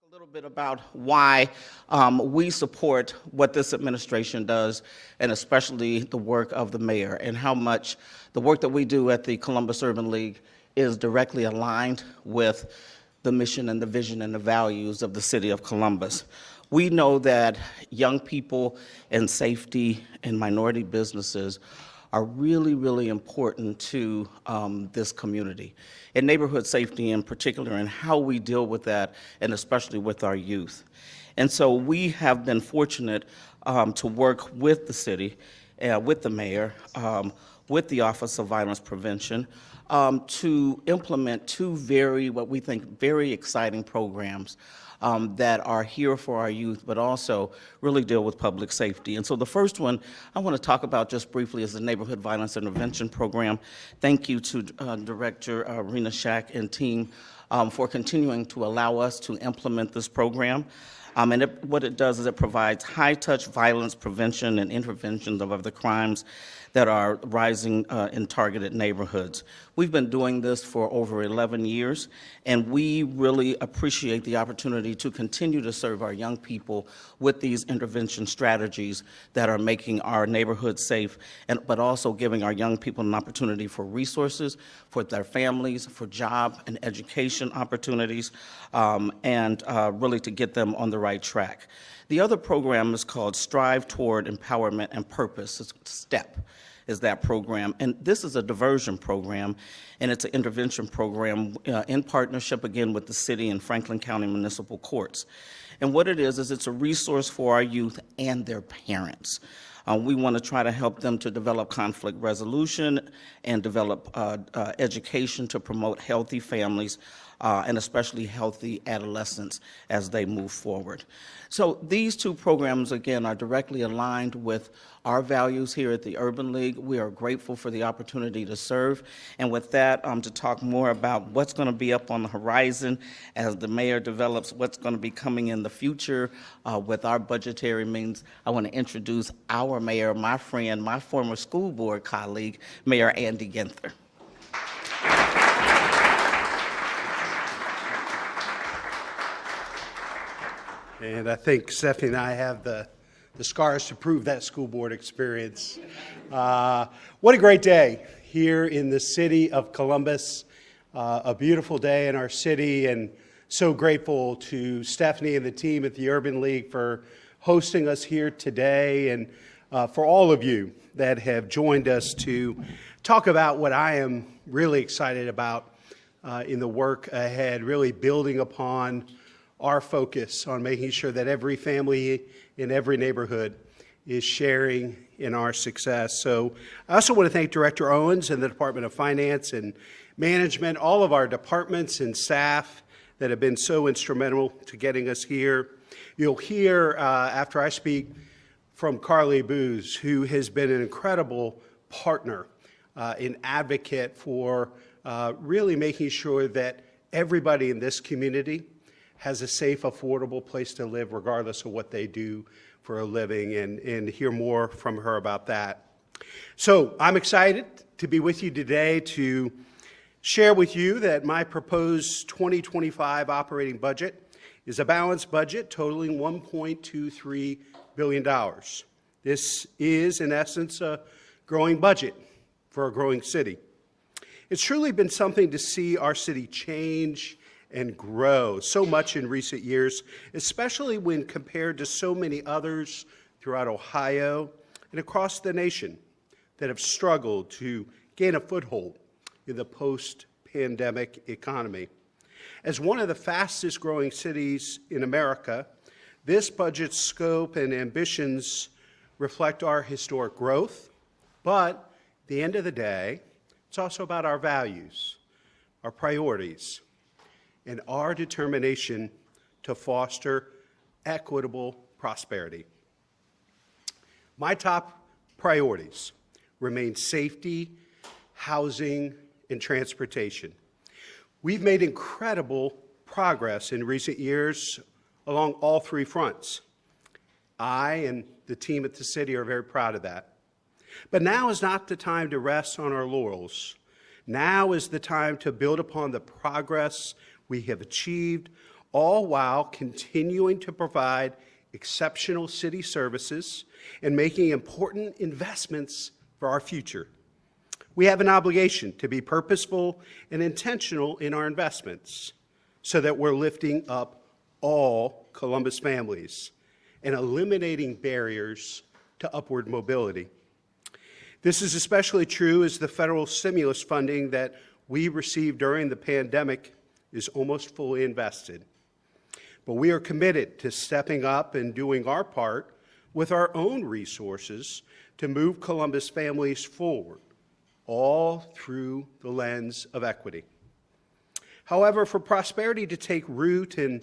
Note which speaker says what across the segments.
Speaker 1: A little bit about why we support what this administration does, and especially the work of the mayor, and how much the work that we do at the Columbus Urban League is directly aligned with the mission and the vision and the values of the city of Columbus. We know that young people and safety and minority businesses are really, really important to this community, and neighborhood safety in particular, and how we deal with that, and especially with our youth. And so we have been fortunate to work with the city, with the mayor, with the Office of Violence Prevention, to implement two what we think, very exciting programs that are here for our youth, but also really deal with public safety. And so the first one I want to talk about just briefly is the Neighborhood Violence Intervention Program. Thank you to Director Rena Shack and team for continuing to allow us to implement this program. What it does is it provides high-touch violence prevention and interventions of other crimes that are rising in targeted neighborhoods. We've been doing this for over 11 years, and we really appreciate the opportunity to continue to serve our young people with these intervention strategies that are making our neighborhoods safe, but also giving our young people an opportunity for resources, for their families, for job and education opportunities, and really to get them on the right track. The other program is called Strive Toward Empowerment and Purpose. It's STEP is that program. And this is a diversion program, and it's an intervention program in partnership, again, with the city and Franklin County Municipal Courts. And what it is it's a resource for our youth and their parents. We want to try to help them to develop conflict resolution and develop education to promote healthy families and especially healthy adolescents as they move forward. So these two programs, again, are directly aligned with our values here at the Urban League. We are grateful for the opportunity to serve. And with that, to talk more about what's going to be up on the horizon as the mayor develops what's going to be coming in the future with our budgetary means, I want to introduce our mayor, my friend, my former school board colleague, Mayor Andy Ginther.
Speaker 2: And I think Stephanie and I have the scars to prove that school board experience. What a great day here in the city of Columbus. A beautiful day in our city, and so grateful to Stephanie and the team at the Urban League for hosting us here today, and for all of you that have joined us to talk about what I am really excited about in the work ahead, really building upon our focus on making sure that every family in every neighborhood is sharing in our success. So I also want to thank Director Owens and the Department of Finance and Management, all of our departments and staff that have been so instrumental to getting us here. You'll hear, after I speak, from Carly Booz, who has been an incredible partner, an advocate for really making sure that everybody in this community has a safe, affordable place to live regardless of what they do for a living, and hear more from her about that. So I'm excited to be with you today to share with you that my proposed 2025 operating budget is a balanced budget totaling $1.23 billion. This is, in essence, a growing budget for a growing city. It's truly been something to see our city change and grow so much in recent years, especially when compared to so many others throughout Ohio and across the nation that have struggled to gain a foothold in the post-pandemic economy. As one of the fastest growing cities in America, this budget's scope and ambitions reflect our historic growth, but at the end of the day, it's also about our values, our priorities, and our determination to foster equitable prosperity. My top priorities remain safety, housing, and transportation. We've made incredible progress in recent years along all three fronts. I and the team at the city are very proud of that. But now is not the time to rest on our laurels. Now is the time to build upon the progress we have achieved all while continuing to provide exceptional city services and making important investments for our future. We have an obligation to be purposeful and intentional in our investments so that we're lifting up all Columbus families and eliminating barriers to upward mobility. This is especially true as the federal stimulus funding that we received during the pandemic is almost fully invested. But we are committed to stepping up and doing our part with our own resources to move Columbus families forward, all through the lens of equity. However, for prosperity to take root and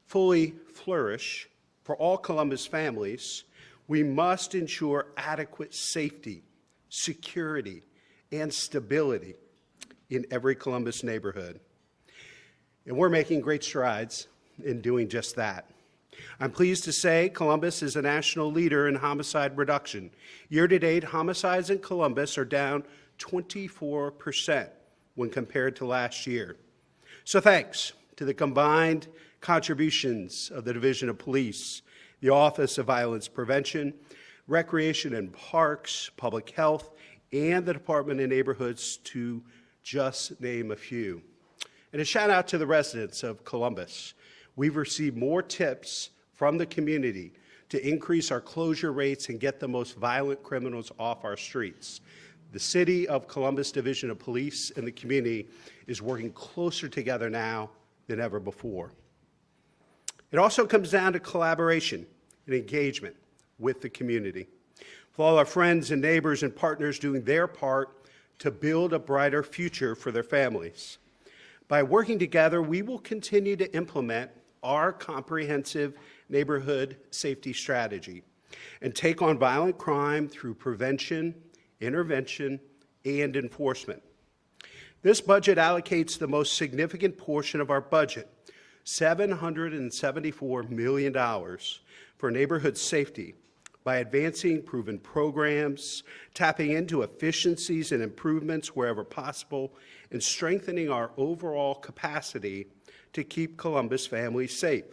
Speaker 2: fully flourish for all Columbus families, we must ensure adequate safety, security, and stability in every Columbus neighborhood. And we're making great strides in doing just that. I'm pleased to say Columbus is a national leader in homicide reduction. Year-to-date, homicides in Columbus are down 24% when compared to last year. So thanks to the combined contributions of the Division of Police, the Office of Violence Prevention, Recreation and Parks, Public Health, and the Department of Neighborhoods, to just name a few. And a shout out to the residents of Columbus. We've received more tips from the community to increase our closure rates and get the most violent criminals off our streets. The City of Columbus Division of Police and the community is working closer together now than ever before. It also comes down to collaboration and engagement with the community, with all our friends and neighbors and partners doing their part to build a brighter future for their families. By working together, we will continue to implement our comprehensive neighborhood safety strategy and take on violent crime through prevention, intervention, and enforcement. This budget allocates the most significant portion of our budget, $774 million, for neighborhood safety by advancing proven programs, tapping into efficiencies and improvements wherever possible, and strengthening our overall capacity to keep Columbus families safe.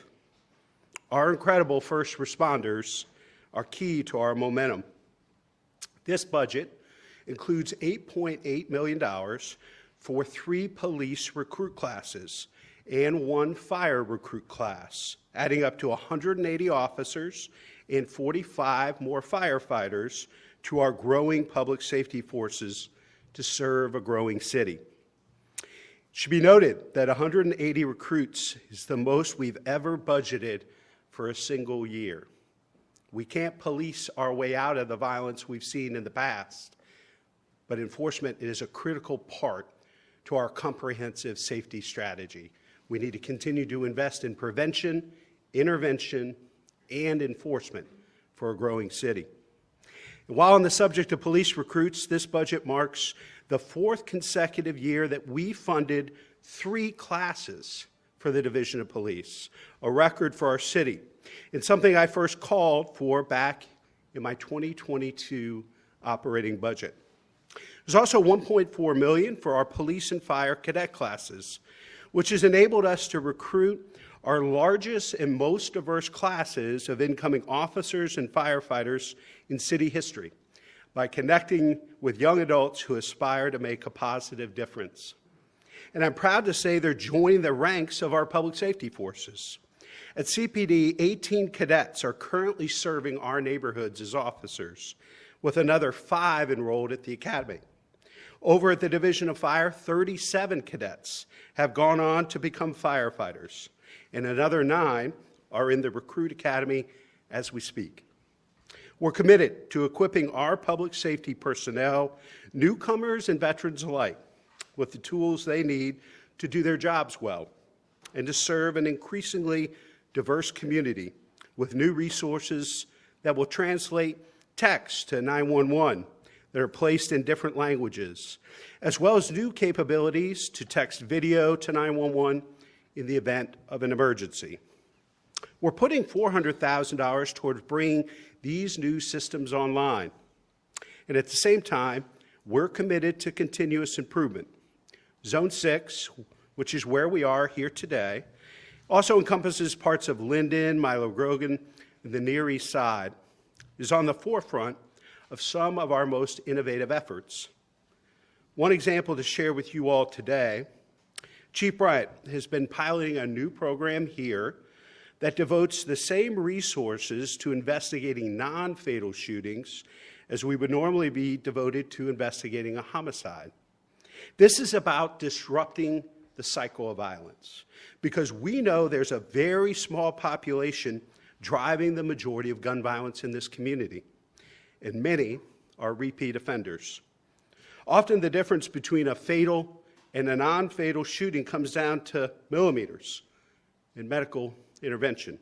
Speaker 2: Our incredible first responders are key to our momentum. This budget includes $8.8 million for 3 police recruit classes and 1 fire recruit class, adding up to 180 officers and 45 more firefighters to our growing public safety forces to serve a growing city. It should be noted that 180 recruits is the most we've ever budgeted for a single year. We can't police our way out of the violence we've seen in the past, but enforcement is a critical part to our comprehensive safety strategy. We need to continue to invest in prevention, intervention, and enforcement for a growing city. And while on the subject of police recruits, this budget marks the 4th consecutive year that we funded 3 classes for the Division of Police, a record for our city, and something I first called for back in my 2022 operating budget. There's also $1.4 million for our police and fire cadet classes, which has enabled us to recruit our largest and most diverse classes of incoming officers and firefighters in city history by connecting with young adults who aspire to make a positive difference. And I'm proud to say they're joining the ranks of our public safety forces. At CPD, 18 cadets are currently serving our neighborhoods as officers, with another 5 enrolled at the academy. Over at the Division of Fire, 37 cadets have gone on to become firefighters, and another 9 are in the Recruit Academy as we speak. We're committed to equipping our public safety personnel, newcomers and veterans alike, with the tools they need to do their jobs well and to serve an increasingly diverse community with new resources that will translate text to 911 that are placed in different languages, as well as new capabilities to text video to 911 in the event of an emergency. We're putting $400,000 towards bringing these new systems online. And at the same time, we're committed to continuous improvement. Zone 6, which is where we are here today, Also encompasses parts of Linden, Milo Grogan, and the Near East Side, is on the forefront of some of our most innovative efforts. One example to share with you all today, Chief Bryant has been piloting a new program here that devotes the same resources to investigating non-fatal shootings as we would normally be devoted to investigating a homicide. This is about disrupting the cycle of violence, because we know there's a very small population driving the majority of gun violence in this community, and many are repeat offenders. Often the difference between a fatal and a non-fatal shooting comes down to millimeters in medical intervention.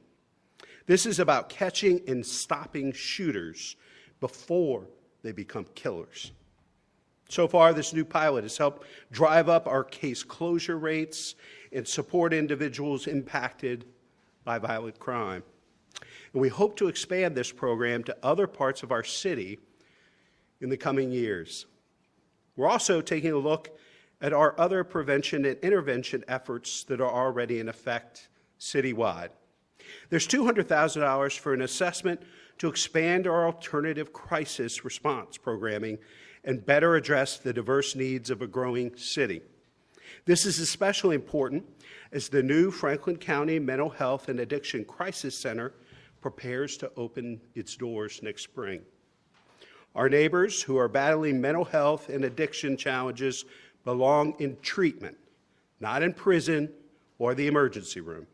Speaker 2: This is about catching and stopping shooters before they become killers. So far, this new pilot has helped drive up our case closure rates and support individuals impacted by violent crime. And we hope to expand this program to other parts of our city in the coming years. We're also taking a look at our other prevention and intervention efforts that are already in effect citywide. There's $200,000 for an assessment to expand our alternative crisis response programming and better address the diverse needs of a growing city. This is especially important as the new Franklin County Mental Health and Addiction Crisis Center prepares to open its doors next spring. Our neighbors who are battling mental health and addiction challenges belong in treatment, not in prison or the emergency room.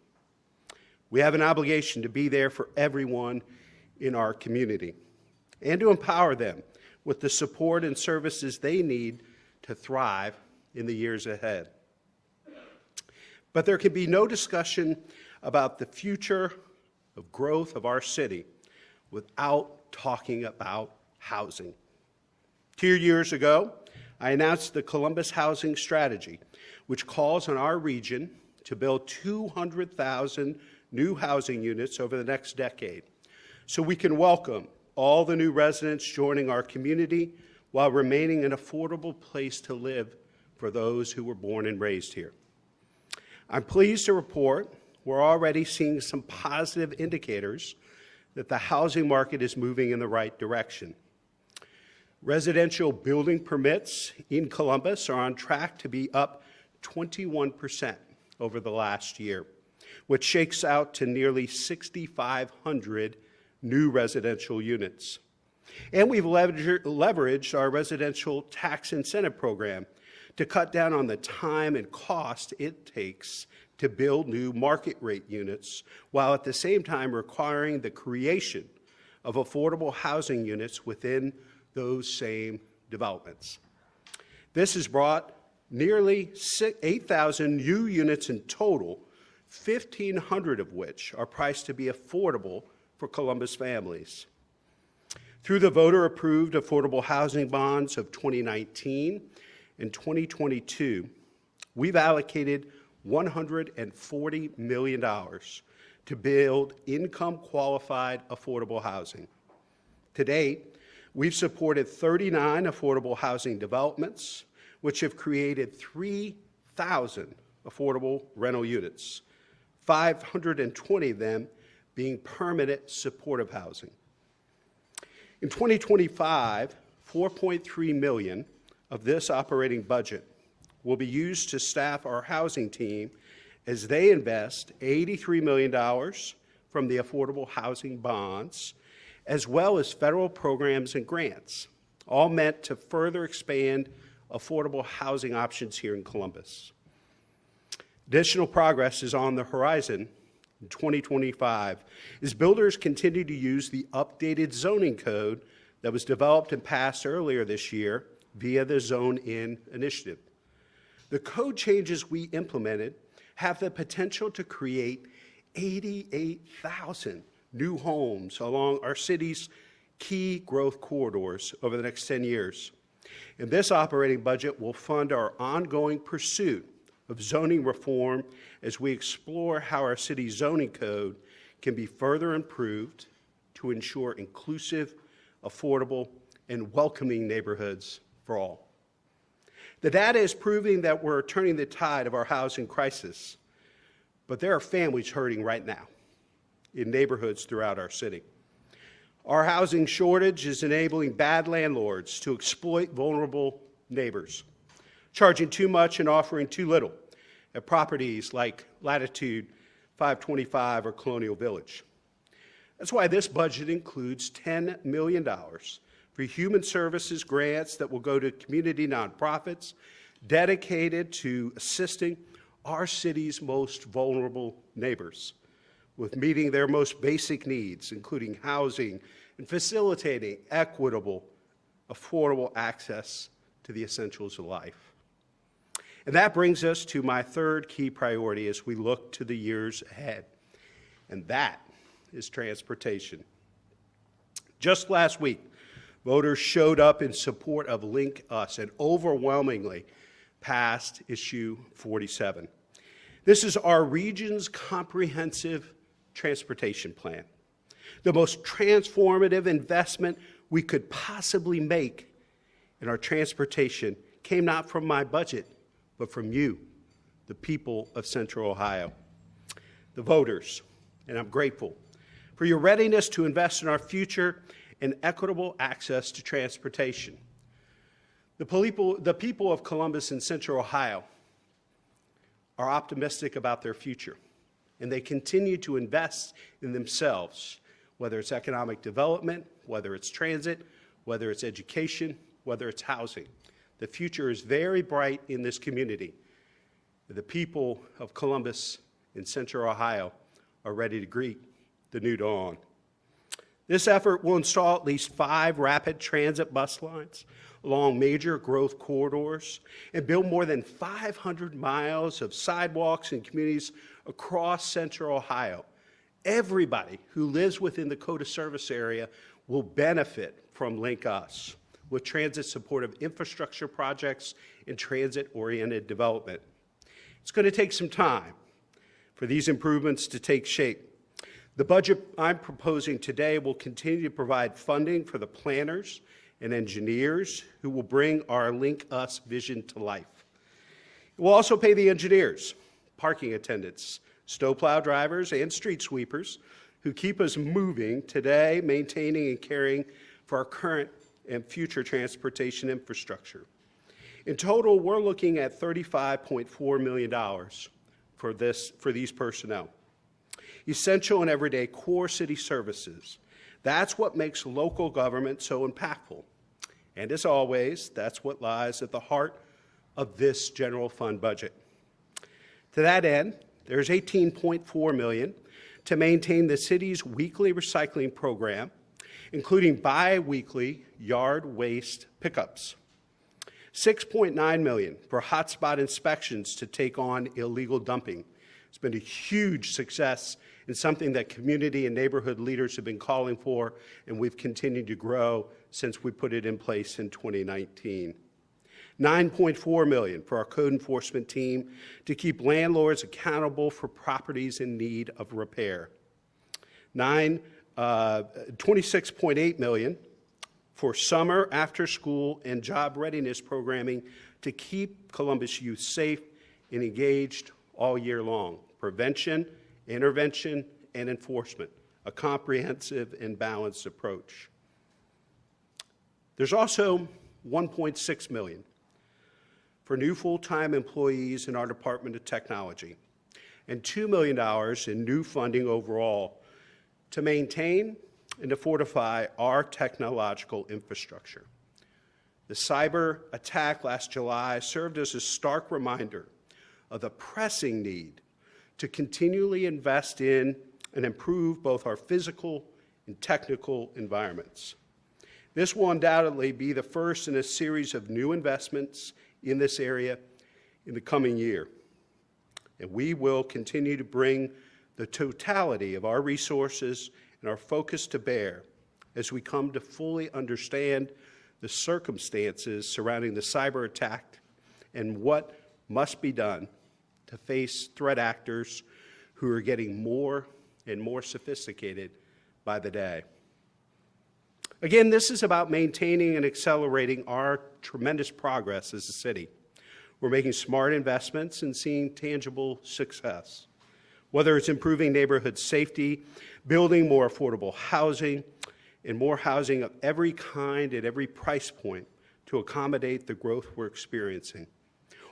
Speaker 2: We have an obligation to be there for everyone in our community and to empower them with the support and services they need to thrive in the years ahead. But there can be no discussion about the future of growth of our city without talking about housing. 2 years ago, I announced the Columbus Housing Strategy, which calls on our region to build 200,000 new housing units over the next decade, so we can welcome all the new residents joining our community while remaining an affordable place to live for those who were born and raised here. I'm pleased to report we're already seeing some positive indicators that the housing market is moving in the right direction. Residential building permits in Columbus are on track to be up 21% over the last year, which shakes out to nearly 6,500 new residential units. And we've leveraged our residential tax incentive program to cut down on the time and cost it takes to build new market rate units, while at the same time requiring the creation of affordable housing units within those same developments. This has brought nearly 8,000 new units in total, 1,500 of which are priced to be affordable for Columbus families. Through the voter-approved affordable housing bonds of 2019 and 2022, we've allocated $140 million to build income-qualified affordable housing. To date, we've supported 39 affordable housing developments, which have created 3,000 affordable rental units, 520 of them being permanent supportive housing. In 2025, $4.3 million of this operating budget will be used to staff our housing team as they invest $83 million from the affordable housing bonds, as well as federal programs and grants, all meant to further expand affordable housing options here in Columbus. Additional progress is on the horizon in 2025 as builders continue to use the updated zoning code that was developed and passed earlier this year via the Zone In initiative. The code changes we implemented have the potential to create 88,000 new homes along our city's key growth corridors over the next 10 years. And this operating budget will fund our ongoing pursuit of zoning reform as we explore how our city's zoning code can be further improved to ensure inclusive, affordable, and welcoming neighborhoods for all. The data is proving that we're turning the tide of our housing crisis. but there are families hurting right now in neighborhoods throughout our city. Our housing shortage is enabling bad landlords to exploit vulnerable neighbors, charging too much and offering too little at properties like Latitude 525 or Colonial Village. That's why this budget includes $10 million for human services grants that will go to community nonprofits dedicated to assisting our city's most vulnerable neighbors with meeting their most basic needs, including housing and facilitating equitable, affordable access to the essentials of life. And that brings us to my third key priority as we look to the years ahead, and that is transportation. Just last week, voters showed up in support of Link Us and overwhelmingly passed Issue 47. This is our region's comprehensive transportation plan, the most transformative investment we could possibly make in our transportation came not from my budget, but from you, the people of Central Ohio, the voters, and I'm grateful for your readiness to invest in our future and equitable access to transportation. The people of Columbus and Central Ohio are optimistic about their future, and they continue to invest in themselves, whether it's economic development, whether it's transit, whether it's education, whether it's housing. The future is very bright in this community. The people of Columbus and Central Ohio are ready to greet the new dawn. This effort will install at least 5 rapid transit bus lines along major growth corridors and build more than 500 miles of sidewalks in communities across Central Ohio. Everybody who lives within the COTA service area will benefit from Link Us with transit-supportive infrastructure projects and transit-oriented development. It's going to take some time for these improvements to take shape. The budget I'm proposing today will continue to provide funding for the planners and engineers who will bring our Link Us vision to life. It will also pay the engineers, parking attendants, snowplow drivers, and street sweepers who keep us moving today, maintaining and caring for our current and future transportation infrastructure. In total, we're looking at $35.4 million for these personnel. Essential and everyday core city services. That's what makes local government so impactful. And as always, that's what lies at the heart of this general fund budget. To that end, there's $18.4 million to maintain the city's weekly recycling program, including bi-weekly yard waste pickups. $6.9 million for hotspot inspections to take on illegal dumping. It's been a huge success and something that community and neighborhood leaders have been calling for, and we've continued to grow since we put it in place in 2019. $9.4 million for our code enforcement team to keep landlords accountable for properties in need of repair. $26.8 million for summer, after-school, and job readiness programming to keep Columbus youth safe and engaged all year long. Prevention, intervention, and enforcement, a comprehensive and balanced approach. There's also $1.6 million for new full-time employees in our Department of Technology and $2 million in new funding overall to maintain and to fortify our technological infrastructure. The cyber attack last July served as a stark reminder of the pressing need to continually invest in and improve both our physical and technical environments. This will undoubtedly be the first in a series of new investments in this area in the coming year. And we will continue to bring the totality of our resources and our focus to bear as we come to fully understand the circumstances surrounding the cyber attack and what must be done to face threat actors who are getting more and more sophisticated by the day. Again, this is about maintaining and accelerating our tremendous progress as a city. We're making smart investments and seeing tangible success. Whether it's improving neighborhood safety, building more affordable housing, and more housing of every kind at every price point to accommodate the growth we're experiencing,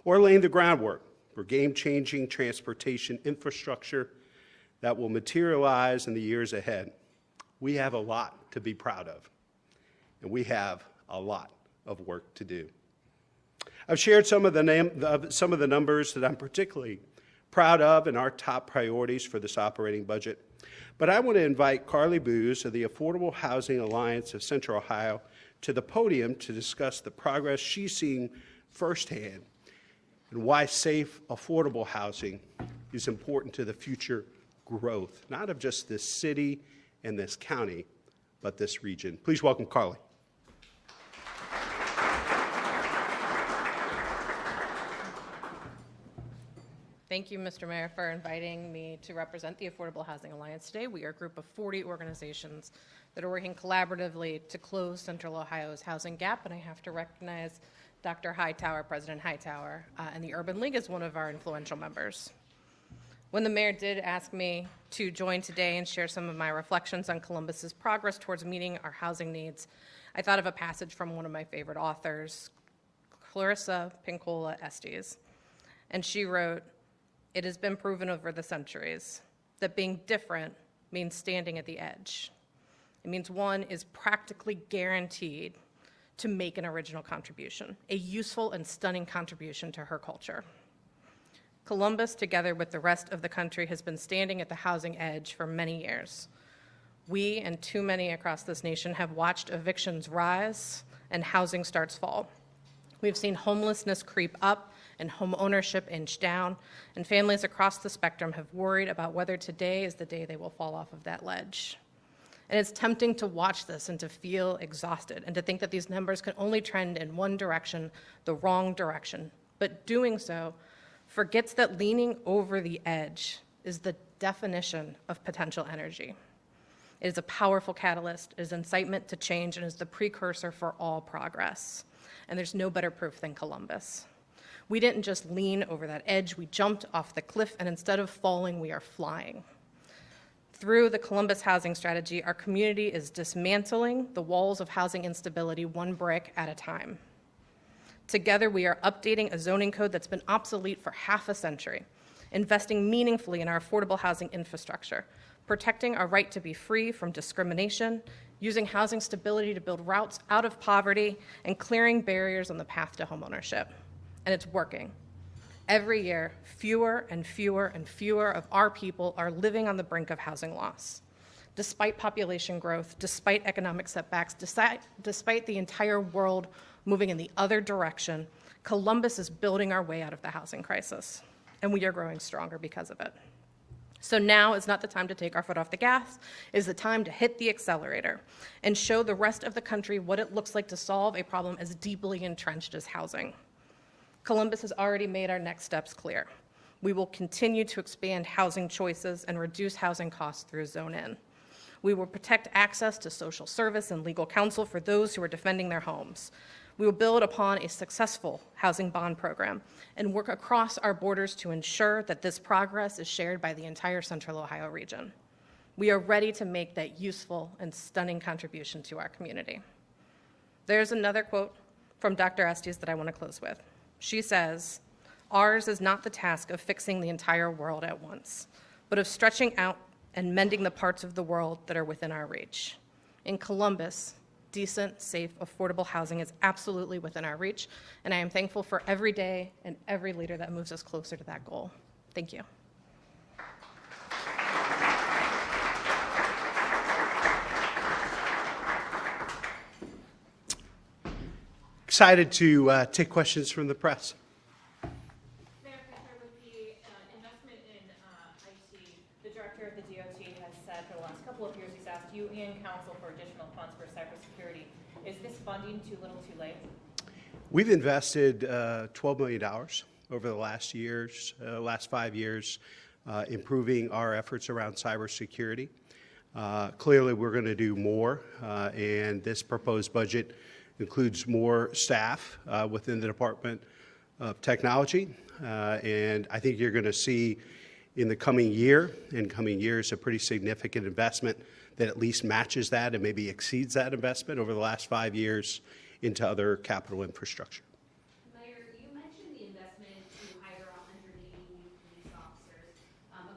Speaker 2: or laying the groundwork for game-changing transportation infrastructure that will materialize in the years ahead. We have a lot to be proud of, and we have a lot of work to do. I've shared some of the numbers that I'm particularly proud of and our top priorities for this operating budget. But I want to invite Carly Booz of the Affordable Housing Alliance of Central Ohio to the podium to discuss the progress she's seeing firsthand and why safe, affordable housing is important to the future growth, not of just this city and this county, but this region. Please welcome Carly.
Speaker 3: Thank you, Mr. Mayor, for inviting me to represent the Affordable Housing Alliance today. We are a group of 40 organizations that are working collaboratively to close Central Ohio's housing gap, and I have to recognize Dr. Hightower, President Hightower, and the Urban League is one of our influential members. When the mayor did ask me to join today and share some of my reflections on Columbus's progress towards meeting our housing needs, I thought of a passage from one of my favorite authors, Clarissa Pinkola Estes, and she wrote, "It has been proven over the centuries that being different means standing at the edge. It means one is practically guaranteed to make an original contribution, a useful and stunning contribution to her culture." Columbus, together with the rest of the country, has been standing at the housing edge for many years. We, and too many across this nation, have watched evictions rise and housing starts fall. We've seen homelessness creep up and home ownership inch down, and families across the spectrum have worried about whether today is the day they will fall off of that ledge. And it's tempting to watch this and to feel exhausted and to think that these numbers can only trend in one direction, the wrong direction. But doing so forgets that leaning over the edge is the definition of potential energy. It is a powerful catalyst, it is incitement to change, and is the precursor for all progress. And there's no better proof than Columbus. We didn't just lean over that edge, we jumped off the cliff, and instead of falling, we are flying. Through the Columbus housing strategy, our community is dismantling the walls of housing instability one brick at a time. Together, we are updating a zoning code that's been obsolete for half a century, investing meaningfully in our affordable housing infrastructure, protecting our right to be free from discrimination, using housing stability to build routes out of poverty, and clearing barriers on the path to homeownership. And it's working. Every year, fewer and fewer and fewer of our people are living on the brink of housing loss. Despite population growth, despite economic setbacks, despite the entire world moving in the other direction, Columbus is building our way out of the housing crisis, and we are growing stronger because of it. So now is not the time to take our foot off the gas. It is the time to hit the accelerator and show the rest of the country what it looks like to solve a problem as deeply entrenched as housing. Columbus has already made our next steps clear. We will continue to expand housing choices and reduce housing costs through Zone In. We will protect access to social service and legal counsel for those who are defending their homes. We will build upon a successful housing bond program and work across our borders to ensure that this progress is shared by the entire Central Ohio region. We are ready to make that useful and stunning contribution to our community. There's another quote from Dr. Estes that I want to close with. She says, "Ours is not the task of fixing the entire world at once, but of stretching out and mending the parts of the world that are within our reach." In Columbus, decent, safe, affordable housing is absolutely within our reach, and I am thankful for every day and every leader that moves us closer to that goal. Thank you.
Speaker 2: Excited to take questions from the press.
Speaker 4: Mayor, with the investment in IT, the director of the DOT has said for the last couple of years he's asked you and council for additional funds for cybersecurity. Is this funding too little, too late?
Speaker 2: We've invested $12 million over the last 5 years, improving our efforts around cybersecurity. Clearly, we're going to do more, and this proposed budget includes more staff within the Department of Technology, and I think you're going to see in the coming year and coming years, a pretty significant investment that at least matches that and maybe exceeds that investment over the last 5 years into other capital infrastructure.
Speaker 5: Mayor, you mentioned the investment to hire 180 new police officers.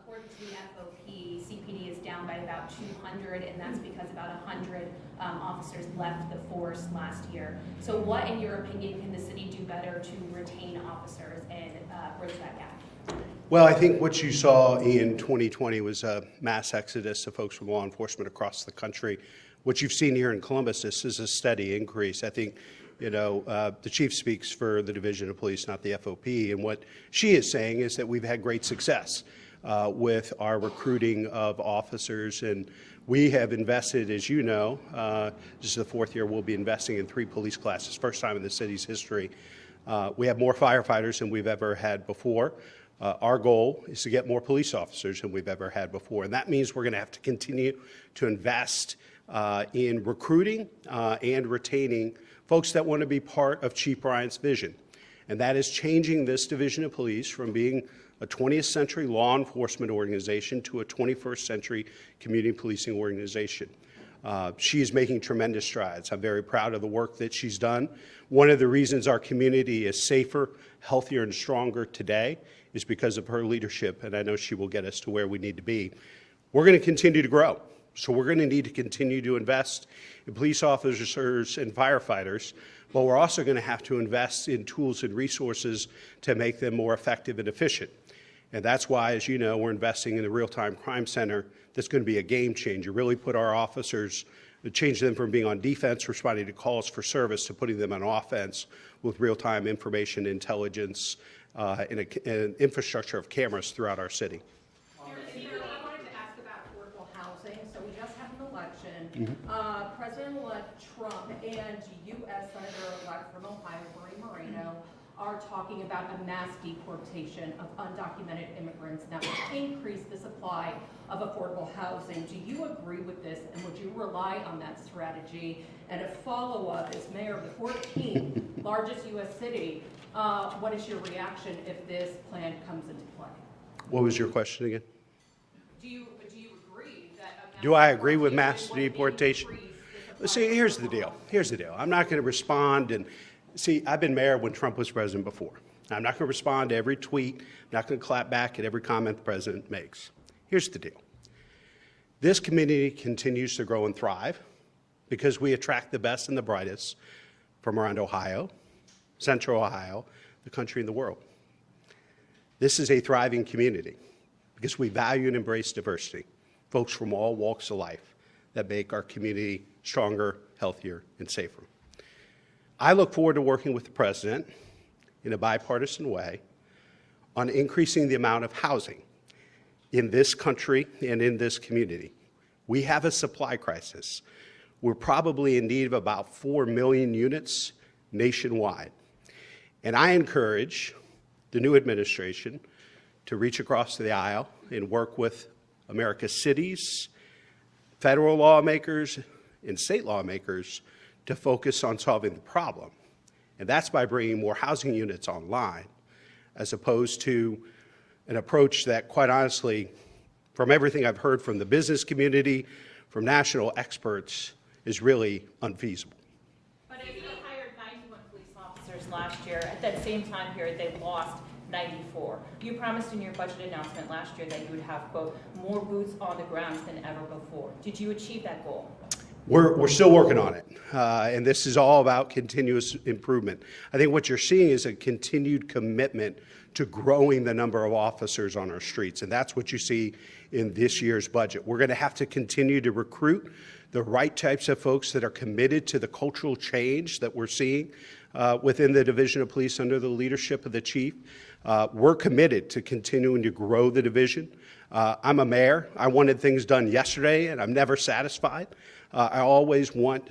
Speaker 5: According to the FOP, CPD is down by about 200, and that's because about 100 officers left the force last year. So what, in your opinion, can the city do better to retain officers and bridge that gap?
Speaker 2: Well, I think what you saw in 2020 was a mass exodus of folks from law enforcement across the country. What you've seen here in Columbus, this is a steady increase. I think, the chief speaks for the Division of Police, not the FOP, and what she is saying is that we've had great success with our recruiting of officers, and we have invested, as you know, this is the 4th year we'll be investing in 3 police classes, first time in the city's history. We have more firefighters than we've ever had before. Our goal is to get more police officers than we've ever had before, and that means we're going to have to continue to invest in recruiting and retaining folks that want to be part of Chief Bryant's vision, and that is changing this Division of Police from being a 20th century law enforcement organization to a 21st century community policing organization. She is making tremendous strides. I'm very proud of the work that she's done. One of the reasons our community is safer, healthier, and stronger today is because of her leadership, and I know she will get us to where we need to be. We're going to continue to grow, so we're going to need to continue to invest in police officers and firefighters, but we're also going to have to invest in tools and resources to make them more effective and efficient. And that's why, as you know, we're investing in the Real-Time Crime Center that's going to be a game changer, really put our officers, change them from being on defense, responding to calls for service, to putting them on offense with real-time information intelligence and an infrastructure of cameras throughout our city.
Speaker 6: I wanted to ask about affordable housing. So we just had an election. President-elect Trump and U.S. Senator-elect from Ohio, Bernie Moreno, are talking about a mass deportation of undocumented immigrants that would increase the supply of affordable housing. Do you agree with this, and would you rely on that strategy? And a follow-up is, Mayor of the 14th largest U.S. city, what is your reaction if this plan comes into play?
Speaker 2: What was your question again?
Speaker 6: Do you agree that
Speaker 2: Do I agree with mass deportation? See, here's the deal. I'm not going to respond and see, I've been mayor when Trump was president before. I'm not going to respond to every tweet. I'm not going to clap back at every comment the president makes. Here's the deal. This community continues to grow and thrive because we attract the best and the brightest from around Ohio, Central Ohio, the country, and the world. This is a thriving community because we value and embrace diversity, folks from all walks of life that make our community stronger, healthier, and safer. I look forward to working with the president in a bipartisan way on increasing the amount of housing in this country and in this community. We have a supply crisis. We're probably in need of about 4 million units nationwide. And I encourage the new administration to reach across the aisle and work with America's cities, federal lawmakers, and state lawmakers to focus on solving the problem. And that's by bringing more housing units online, as opposed to an approach that, quite honestly, from everything I've heard from the business community, from national experts, is really unfeasible.
Speaker 4: But if you hired 91 police officers last year, at that same time period, they lost 94. You promised in your budget announcement last year that you would have, quote, more boots on the ground than ever before. Did you achieve that goal?
Speaker 2: We're still working on it, and this is all about continuous improvement. I think what you're seeing is a continued commitment to growing the number of officers on our streets, and that's what you see in this year's budget. We're going to have to continue to recruit the right types of folks that are committed to the cultural change that we're seeing within the Division of Police under the leadership of the chief. We're committed to continuing to grow the division. I'm a mayor. I wanted things done yesterday, and I'm never satisfied. I always want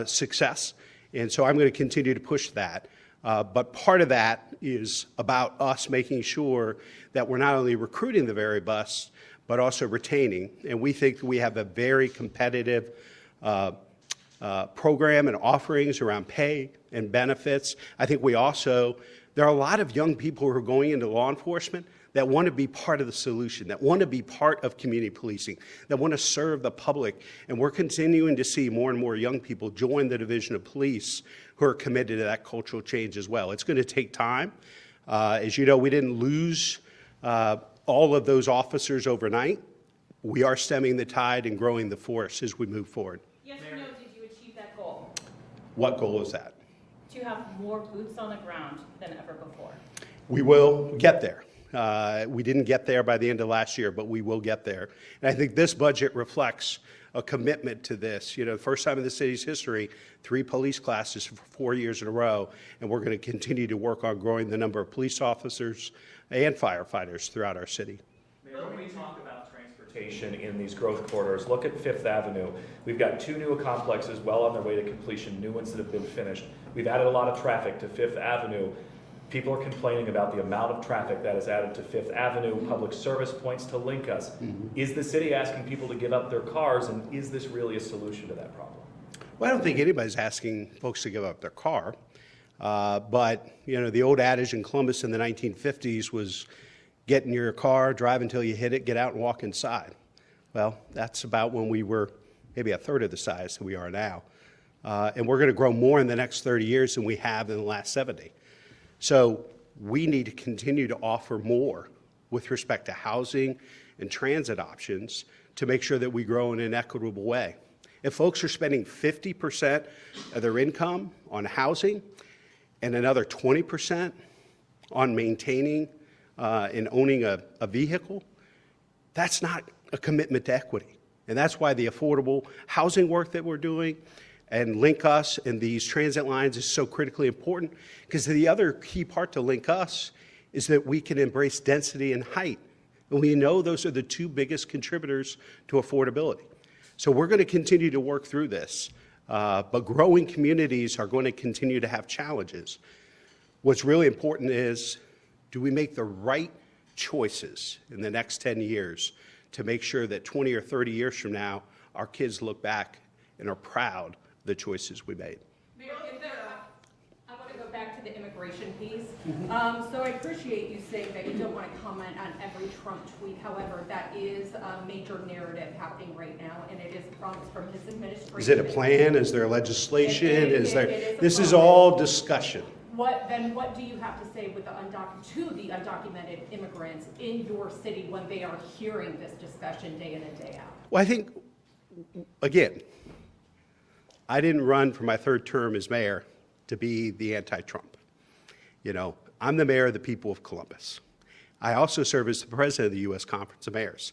Speaker 2: success, and so I'm going to continue to push that. But part of that is about us making sure that we're not only recruiting the very best, but also retaining. And we think that we have a very competitive program and offerings around pay and benefits. I think we also, there are a lot of young people who are going into law enforcement that want to be part of the solution, that want to be part of community policing, that want to serve the public. And we're continuing to see more and more young people join the Division of Police who are committed to that cultural change as well. It's going to take time. As you know, we didn't lose all of those officers overnight. We are stemming the tide and growing the force as we move forward.
Speaker 4: Yes or no, did you achieve that goal?
Speaker 2: What goal is that?
Speaker 4: To have more boots on the ground than ever before.
Speaker 2: We will get there. We didn't get there by the end of last year, but we will get there. And I think this budget reflects a commitment to this. You know, the first time in the city's history, 3 police classes for 4 years in a row, and we're going to continue to work on growing the number of police officers and firefighters throughout our city.
Speaker 7: Mayor, when we talk about transportation in these growth corridors, look at Fifth Avenue. We've got 2 new complexes well on their way to completion, new ones that have been finished. We've added a lot of traffic to Fifth Avenue. People are complaining about the amount of traffic that is added to Fifth Avenue, public service points to link us. Is the city asking people to give up their cars, and is this really a solution to that problem?
Speaker 2: Well, I don't think anybody's asking folks to give up their car. But, you know, the old adage in Columbus in the 1950s was get in your car, drive until you hit it, get out and walk inside. Well, that's about when we were maybe a third of the size that we are now. And we're going to grow more in the next 30 years than we have in the last 70. So we need to continue to offer more with respect to housing and transit options to make sure that we grow in an equitable way. If folks are spending 50% of their income on housing and another 20% on maintaining and owning a vehicle, that's not a commitment to equity. And that's why the affordable housing work that we're doing and Link Us and these transit lines is so critically important, because the other key part to Link Us is that we can embrace density and height. And we know those are the 2 biggest contributors to affordability. So we're going to continue to work through this, but growing communities are going to continue to have challenges. What's really important is, do we make the right choices in the next 10 years to make sure that 20 or 30 years from now, our kids look back and are proud of the choices we made?
Speaker 6: Mayor Ginther, I want to go back to the immigration piece. So I appreciate you saying that you don't want to comment on every Trump tweet. However, that is a major narrative happening right now, and it is promised from his administration.
Speaker 2: Is it a plan? Is there legislation? This is
Speaker 6: promise.
Speaker 2: all discussion.
Speaker 6: What do you have to say with the undocumented immigrants in your city when they are hearing this discussion day in and day out?
Speaker 2: Well, I think, again, I didn't run for my 3rd term as mayor to be the anti-Trump. You know, I'm the mayor of the people of Columbus. I also serve as the president of the U.S. Conference of Mayors.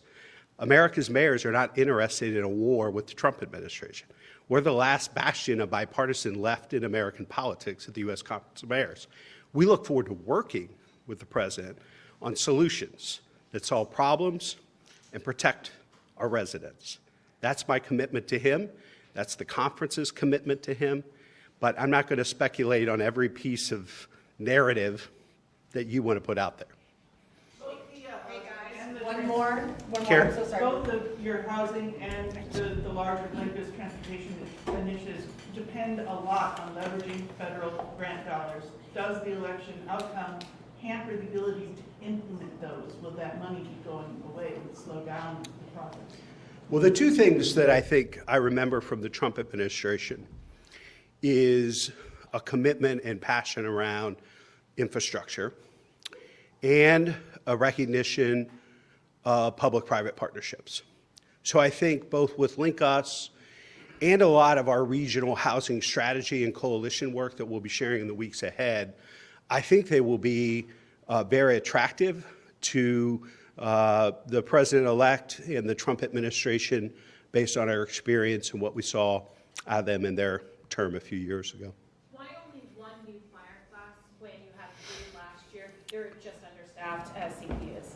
Speaker 2: America's mayors are not interested in a war with the Trump administration. We're the last bastion of bipartisan left in American politics at the U.S. Conference of Mayors. We look forward to working with the president on solutions that solve problems and protect our residents. That's my commitment to him. That's the conference's commitment to him. But I'm not going to speculate on every piece of narrative that you want to put out there.
Speaker 6: One more,
Speaker 2: Karen?
Speaker 6: I'm so sorry.
Speaker 8: Both of your housing and the larger Olympus transportation initiatives depend a lot on leveraging federal grant dollars. Does the election outcome hamper the ability to implement those? Will that money keep going away? Will it slow down the process?
Speaker 2: Well, the 2 things that I think I remember from the Trump administration is a commitment and passion around infrastructure and a recognition of public-private partnerships. So I think both with Link Us and a lot of our regional housing strategy and coalition work that we'll be sharing in the weeks ahead, I think they will be very attractive to the president-elect and the Trump administration based on our experience and what we saw out of them in their term a few years ago.
Speaker 4: Why only 1 new fire class when you had 3 last year? They're just understaffed as CP is.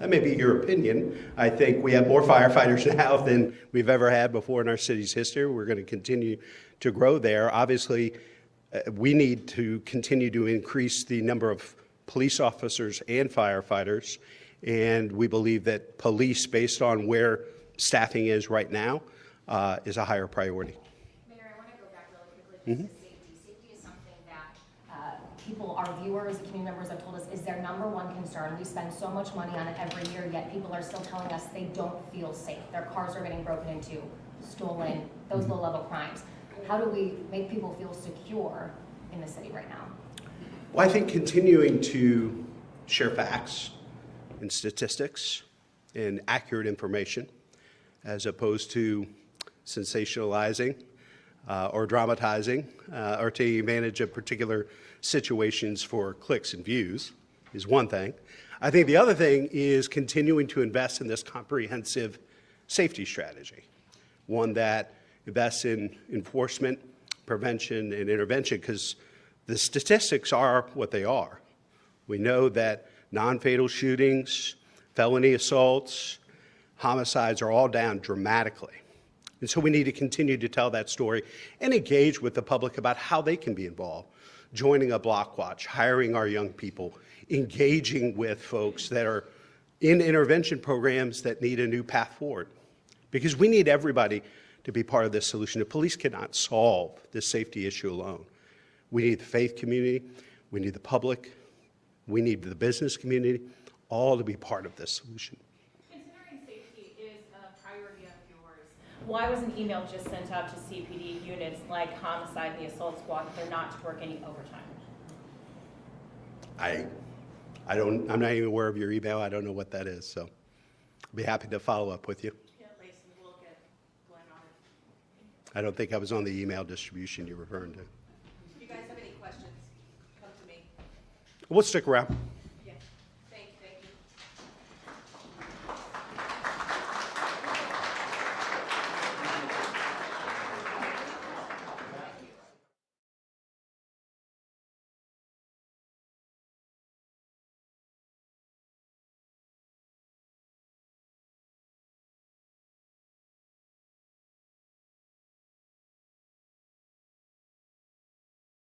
Speaker 2: That may be your opinion. I think we have more firefighters now than we've ever had before in our city's history. We're going to continue to grow there. Obviously, we need to continue to increase the number of police officers and firefighters, and we believe that police, based on where staffing is right now, is a higher priority.
Speaker 5: Mayor, I want to go back really quickly to safety. Safety is something that
Speaker 9: people, our viewers, community members have told us is their number one concern. We spend so much money on it every year, yet people are still telling us they don't feel safe. Their cars are getting broken into, stolen, those low-level crimes. How do we make people feel secure in the city right now?
Speaker 2: Well, I think continuing to share facts and statistics and accurate information as opposed to sensationalizing or dramatizing or taking advantage of particular situations for clicks and views is one thing. I think the other thing is continuing to invest in this comprehensive safety strategy, one that invests in enforcement, prevention, and intervention, because the statistics are what they are. We know that non-fatal shootings, felony assaults, homicides are all down dramatically. And so we need to continue to tell that story and engage with the public about how they can be involved, joining a block watch, hiring our young people, engaging with folks that are in intervention programs that need a new path forward. Because we need everybody to be part of this solution. The police cannot solve this safety issue alone. We need the faith community, we need the public, we need the business community, all to be part of this solution.
Speaker 4: Considering safety is a priority of yours, why was an email just sent out to CPD units like homicide and the assault squad if they're not to work any overtime?
Speaker 2: I'm not even aware of your email. I don't know what that is, so I'll be happy to follow up with you.
Speaker 4: Yeah, Lacey, we'll get Glenn on it.
Speaker 2: I don't think I was on the email distribution you're referring to.
Speaker 6: If you guys have any questions, come to me.
Speaker 2: We'll stick around.